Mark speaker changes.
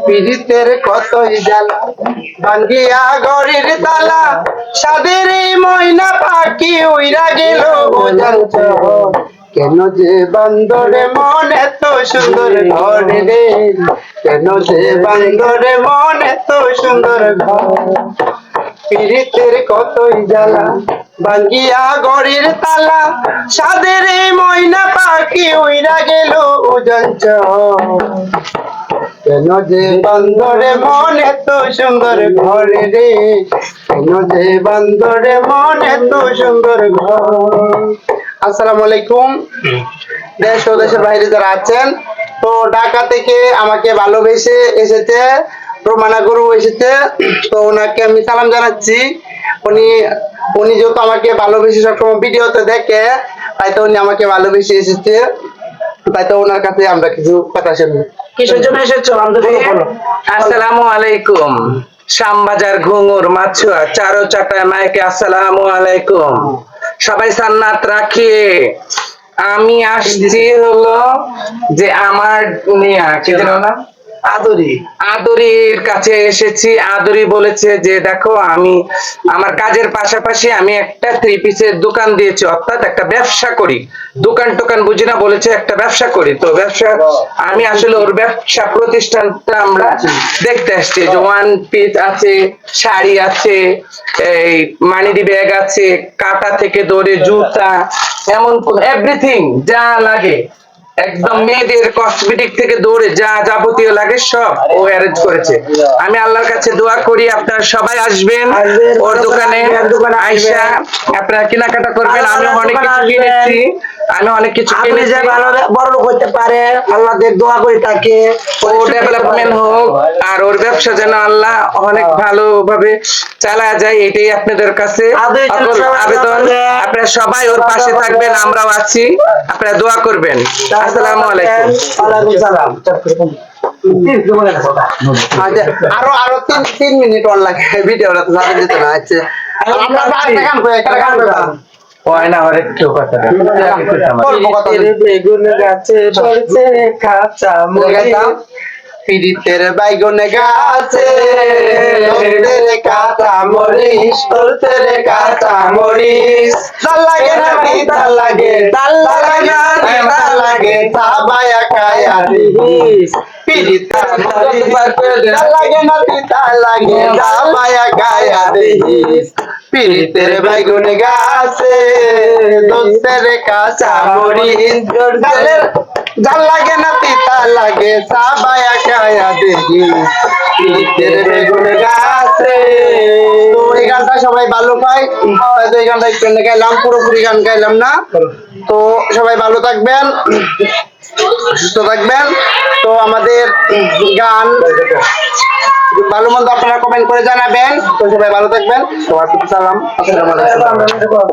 Speaker 1: পিরিতের কতই জ্বালা ভাঙ্গিয়া গড়ির তালা সাদের ময়না পাখি উইরা গেল বোঝাচ্ছ কেন যে বান্দরে মন এত সুন্দর ঘর রে কেন যে বান্দরে মন এত সুন্দর ঘর পিরিতের কতই জ্বালা ভাঙ্গিয়া গড়ির তালা সাদের ময়না পাখি উইরা গেল বোঝাচ্ছ কেন যে বান্দরে মন এত সুন্দর ঘর রে কেন যে বান্দরে মন এত সুন্দর ঘর। আসসালামু আলাইকুম। দেশ ও দেশের বাইরে যারা আছেন, তো ঢাকা থেকে আমাকে ভালোবেসে এসেছে রোমানা গরু এসেছে, তো ওনাকে আমি সালাম জানাচ্ছি। উনি যেহেতু আমাকে ভালোবেসে সবসময় ভিডিওতে দেখে, তাই তো উনি আমাকে ভালোবেসে এসেছে, তাই তো ওনার কাছে আমরা কিছু কথা শুনবো।
Speaker 2: কিসের জন্য এসেছো? আসসালামু আলাইকুম। শ্যামবাজার ঘুঙুর মাছুয়া চারো চাটায় মাইকে আসসালামু আলাইকুম। সবাই সান্নাত রাখিয়ে আমি আসছি হলো যে আমার নিয়া কি জানো না আদরির কাছে এসেছি। আদরি বলেছে যে দেখো আমি আমার কাজের পাশাপাশি আমি একটা 3 পিসের দোকান দিয়েছি, অর্থাৎ একটা ব্যবসা করি। দোকান টোকান বুঝি না, বলেছে একটা ব্যবসা করি। তো ব্যবসা আমি আসলে ওর ব্যবসা প্রতিষ্ঠানটা আমরা দেখতে আসছি। যে 1 পিস আছে, শাড়ি আছে, এই মানিডি ব্যাগ আছে, কাটা থেকে ধরে জুতা, এমন এভরিথিং যা লাগে একদম মেয়েদের কসমেটিক থেকে দৌড়ে যা যাবতীয় লাগে সব ও অ্যারেঞ্জ করেছে। আমি আল্লাহর কাছে দোয়া করি আপনারা সবাই আসবেন ওর দোকানে, আইসা আপনারা কেনাকাটা করবেন। আমি অনেক কিছু কিনেছি, আমি অনেক কিছু কিনেছি।
Speaker 1: বড় লোক হতে পারে, আল্লাহদের দোয়া করি তাকে
Speaker 2: ও ডেভেলপমেন্ট হোক, আর ওর ব্যবসা যেন আল্লাহ অনেক ভালোভাবে চালা যায়, এটাই আপনাদের কাছে আবেদন। আপনারা সবাই ওর পাশে থাকবেন, আমরাও আছি, আপনারা দোয়া করবেন। আসসালামু আলাইকুম।
Speaker 1: আরো আরো 3 মিনিট অন লাগে ভিডিওটা তো যাবে যেতে না। আচ্ছা আমরা
Speaker 2: বেগুন গাছে ধরছে কাঁচা
Speaker 1: পিরিতের বাইগুন গাছে কাঁচা মরিচ ধরছে রে কাঁচা মরিচ তাল লাগে না তাল লাগে তাল লাগে না তাল লাগে সাবায়া কায়া দিস পিরিতের তাল লাগে না তাল লাগে সাবায়া কায়া দিস পিরিতের বাইগুন গাছে ধরছে রে কাঁচা মরিচ জাল লাগে না তিতা লাগে সাবায়া কায়া দেখি পিরিতের বেগুন গাছে। তো এই গানটা সবাই ভালো পায়, হয়তো এই গানটা একটু গাইলাম, পুরোপুরি গান গাইলাম না। তো সবাই ভালো থাকবেন, সুস্থ থাকবেন। তো আমাদের গান ভালো মন্দ আপনারা কমেন্ট করে জানাবেন। তো সবাই ভালো থাকবেন, সবার প্রতি সালাম, আসসালামু আলাইকুম।